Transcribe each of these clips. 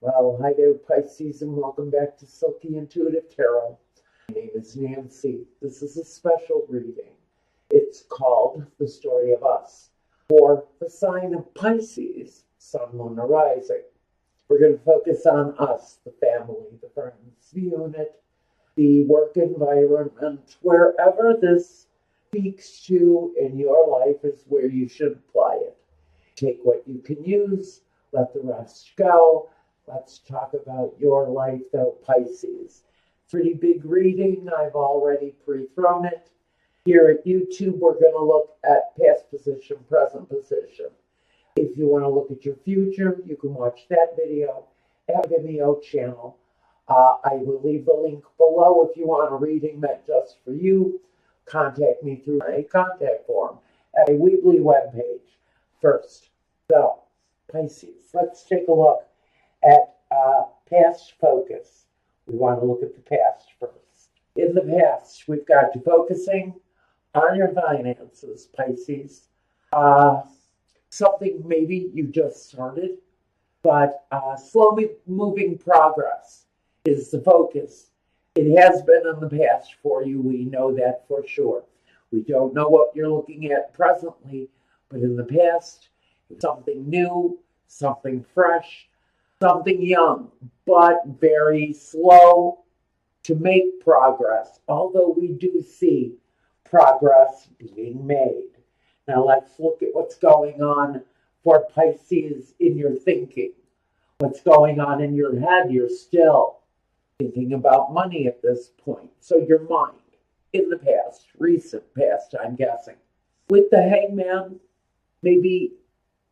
Well, hi there, Pisces, and welcome back to Silky Intuitive Tarot. My name is Nancy. This is a special reading. It's called The Story of Us for the sign of Pisces, Sun, Moon, or Rising. We're going to focus on us, the family, the friends, the unit, the work environment. Wherever this speaks to in your life is where you should apply it. Take what you can use, let the rest go. Let's talk about your life, though, Pisces. Pretty big reading. I've already pre-thrown it. Here at YouTube, we're going to look at past position, present position. If you want to look at your future, you can watch that video at Vimeo channel. I will leave the link below if you want a reading meant just for you. Contact me through a contact form at a Weebly webpage. First, so, Pisces, let's take a look at past focus. We want to look at the past first. In the past, we've got you focusing on your finances, Pisces. Something maybe you just started, but slow moving progress is the focus. It has been in the past for you. We know that for sure. We don't know what you're looking at presently, but in the past, something new, something fresh, something young, but very slow to make progress, although we do see progress being made. Now let's look at what's going on for Pisces in your thinking. What's going on in your head? You're still thinking about money at this point. So your mind, in the past, recent past, I'm guessing. With the Hangman, maybe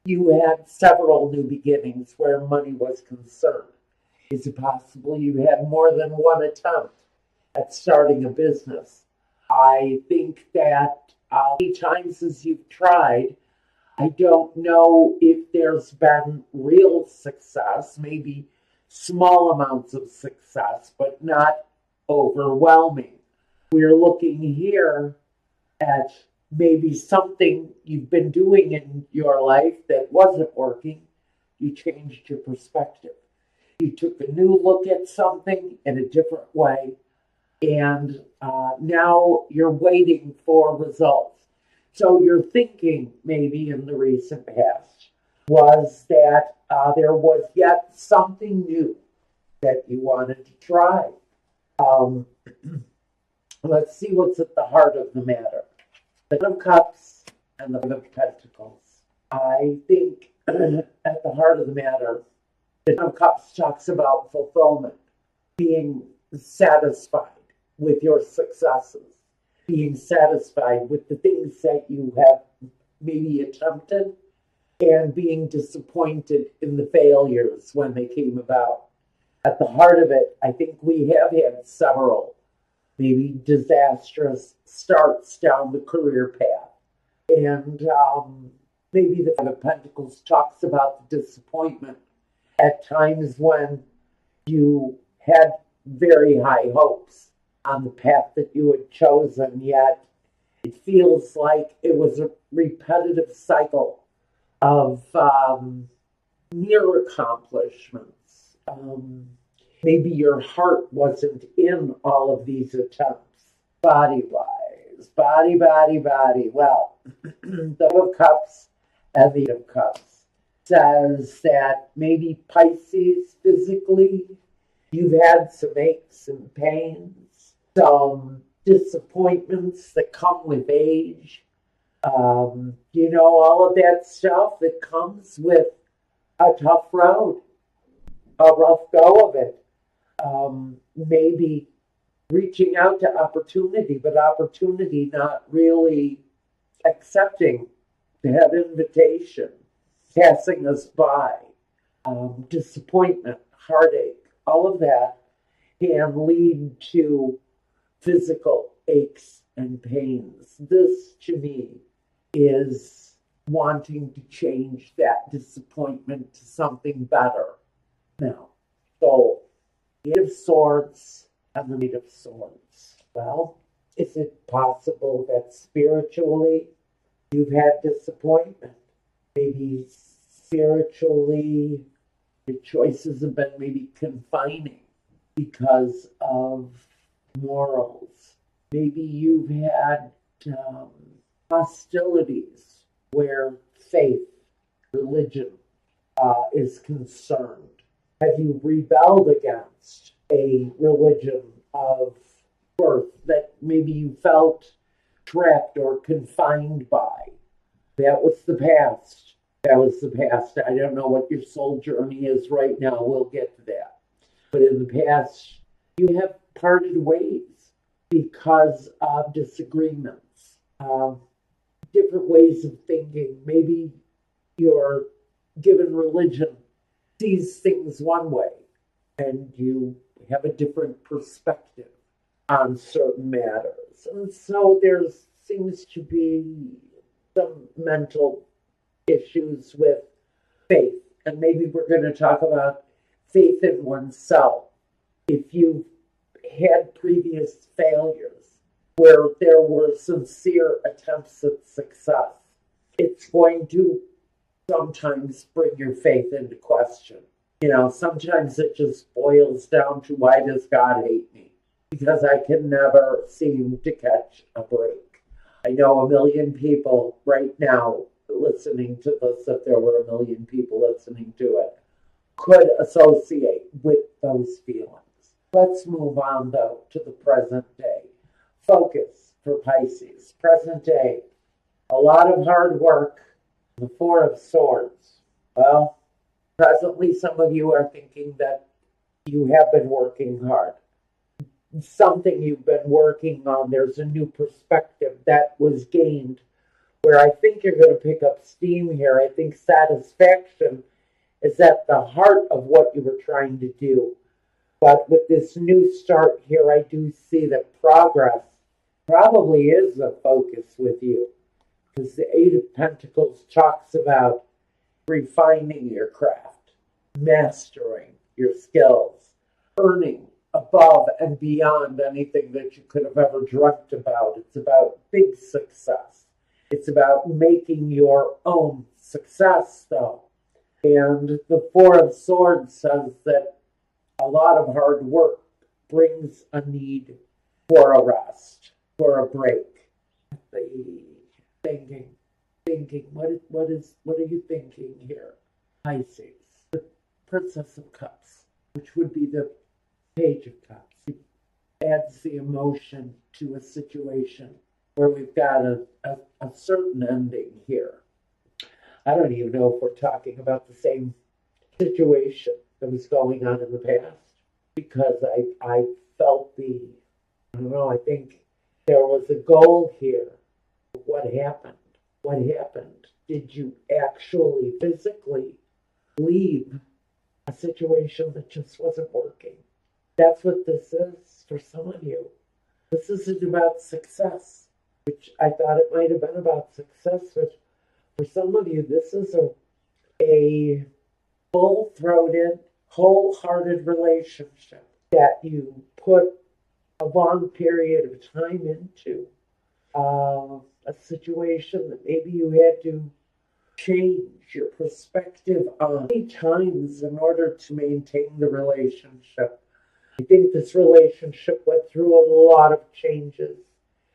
you had several new beginnings where money was concerned. Is it possible you had more than one attempt at starting a business? I think that many times as you've tried, I don't know if there's been real success, maybe small amounts of success, but not overwhelming. We're looking here at maybe something you've been doing in your life that wasn't working. You changed your perspective. You took a new look at something in a different way, and now you're waiting for results. So your thinking, maybe in the recent past, was that there was yet something new that you wanted to try. Let's see what's at the heart of the matter. The Ten of Cups and the Five of Pentacles. I think at the heart of the matter, the Ten of Cups talks about fulfillment, being satisfied with your successes, being satisfied with the things that you have maybe attempted, and being disappointed in the failures when they came about. At the heart of it, I think we have had several maybe disastrous starts down the career path. And maybe the Five of Pentacles talks about the disappointment at times when you had very high hopes on the path that you had chosen, yet it feels like it was a repetitive cycle of near accomplishments. Maybe your heart wasn't in all of these attempts. Body-wise, body. Well, the Five of Cups and the Eight of Cups says that maybe Pisces physically, you've had some aches and pains, some disappointments that come with age. All of that stuff that comes with a tough road, a rough go of it. Maybe reaching out to opportunity, but opportunity not really accepting that invitation, passing us by. Disappointment, heartache, all of that can lead to physical aches and pains. This, to me, is wanting to change that disappointment to something better. Now, Soul, Eight of Swords and the Eight of Swords. Well, is it possible that spiritually you've had disappointment? Maybe spiritually Your choices have been maybe confining because of morals. Maybe you've had hostilities where faith, religion is concerned. Have you rebelled against a religion of birth that maybe you felt trapped or confined by? That was the past. That was the past. I don't know what your soul journey is right now. We'll get to that. But in the past, you have parted ways because of disagreements, different ways of thinking. Maybe your given religion sees things one way and you have a different perspective on certain matters. And so there seems to be some mental issues with faith. And maybe we're going to talk about faith in oneself. If you've had previous failures where there were sincere attempts at success, it's going to sometimes bring your faith into question. Sometimes it just boils down to, why does God hate me? Because I can never seem to catch a break. I know 1 million people right now listening to this, if there were 1 million people listening to it, could associate with those feelings. Let's move on, though, to the present day. Focus for Pisces. Present day. A lot of hard work. The Four of Swords. Well, presently some of you are thinking that you have been working hard. Something you've been working on. There's a new perspective that was gained where I think you're going to pick up steam here. I think satisfaction is at the heart of what you were trying to do. But with this new start here, I do see that progress probably is the focus with you. Because the Eight of Pentacles talks about refining your craft, mastering your skills, earning above and beyond anything that you could have ever dreamt about. It's about big success. It's about making your own success, though. And the Four of Swords says that a lot of hard work brings a need for a rest, for a break. Thinking. What are you thinking here? Pisces, the Princess of Cups, which would be the Page of Cups. It adds the emotion to a situation where we've got a certain ending here. I don't even know if we're talking about the same situation that was going on in the past, because I felt I think there was a goal here. What happened? What happened? Did you actually physically leave a situation that just wasn't working? That's what this is for some of you. This isn't about success, which I thought it might have been about success, but for some of you, this is a full-throated, wholehearted relationship that you put a long period of time into. A situation that maybe you had to change your perspective on many times in order to maintain the relationship. I think this relationship went through a lot of changes.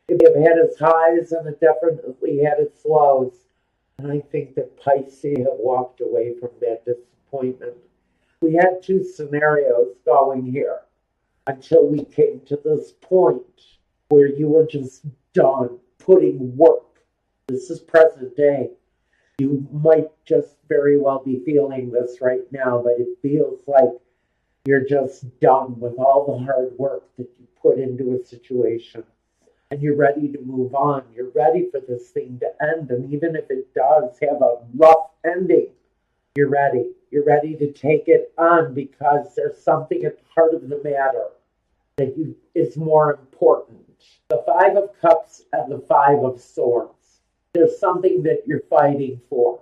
It may have had its highs and it definitely had its lows. And I think that Pisces have walked away from that disappointment. We had two scenarios going here until we came to this point where you were just done putting work. This is present day. You might just very well be feeling this right now, but it feels like you're just done with all the hard work that you put into a situation. And you're ready to move on. You're ready for this thing to end. And even if it does have a rough ending, you're ready. You're ready to take it on because there's something at the heart of the matter that is more important. The Five of Cups and the Five of Swords. There's something that you're fighting for.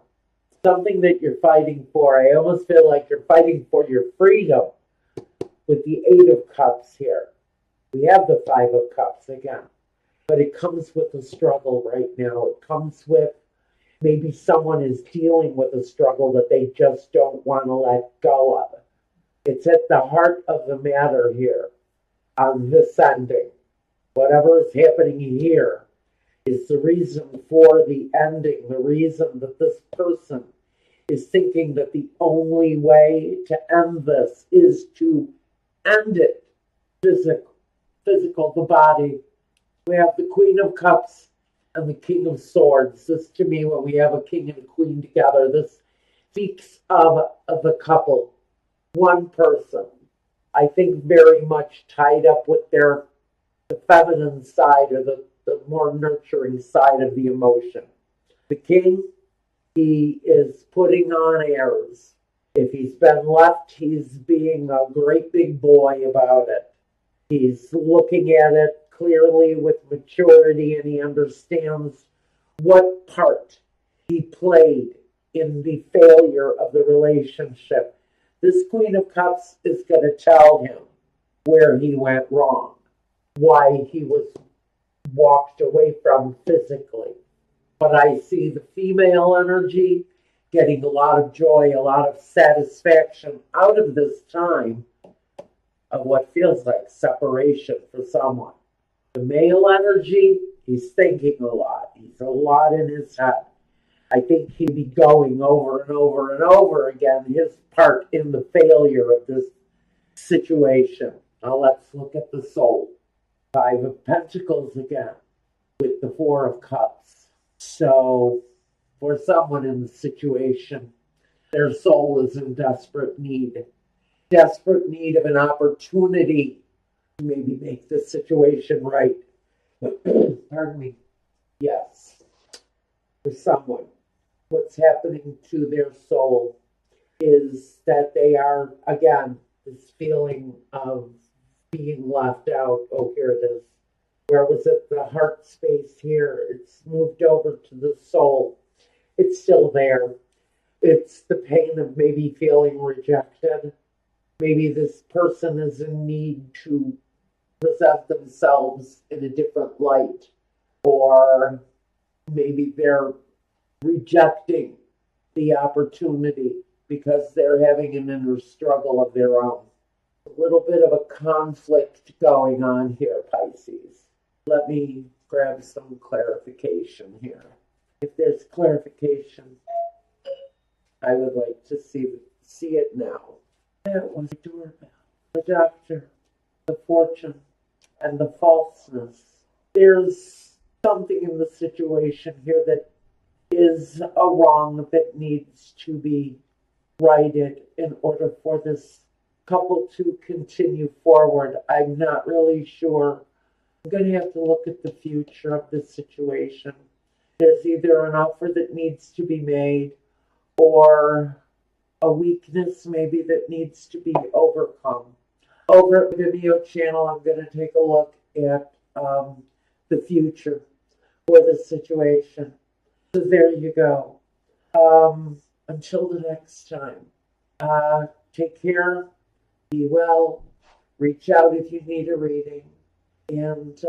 Something that you're fighting for. I almost feel like you're fighting for your freedom with the Eight of Cups here. We have the Five of Cups again. But it comes with a struggle right now. It comes with Maybe someone is dealing with a struggle that they just don't want to let go of. It's at the heart of the matter here on this ending. Whatever is happening here is the reason for the ending, the reason that this person is thinking that the only way to end this is to end it. Physical, the body. We have the Queen of Cups and the King of Swords. This, to me, when we have a king and a queen together, this speaks of the couple. One person, I think, very much tied up with the feminine side, or the more nurturing side of the emotion. The king, he is putting on airs. If he's been left, he's being a great big boy about it. He's looking at it clearly with maturity, and he understands what part he played in the failure of the relationship. This Queen of Cups is going to tell him where he went wrong, why he was walked away from physically. But I see the female energy getting a lot of joy, a lot of satisfaction out of this time of what feels like separation for someone. The male energy, he's thinking a lot. He's a lot in his head. I think he'd be going over and over and over again his part in the failure of this situation. Now let's look at the soul. Five of Pentacles again with the Four of Cups. So for someone in the situation, their soul is in desperate need of an opportunity to maybe make the situation right. Pardon me. Yes. For someone, what's happening to their soul is that they are, again, this feeling of being left out. Oh, here it is. Where was it? The heart space here. It's moved over to the soul. It's still there. It's the pain of maybe feeling rejected. Maybe this person is in need to present themselves in a different light. Or maybe they're rejecting the opportunity because they're having an inner struggle of their own. A little bit of a conflict going on here, Pisces. Let me grab some clarification here. If there's clarification, I would like to see it now. That was the doorbell, the doctor, the fortune, and the falseness. There's something in the situation here that is a wrong that needs to be righted in order for this couple to continue forward. I'm not really sure. I'm going to have to look at the future of this situation. There's either an offer that needs to be made or a weakness maybe that needs to be overcome. Over at Vimeo channel, I'm going to take a look at the future for this situation. So there you go. Until the next time, take care, be well, reach out if you need a reading, and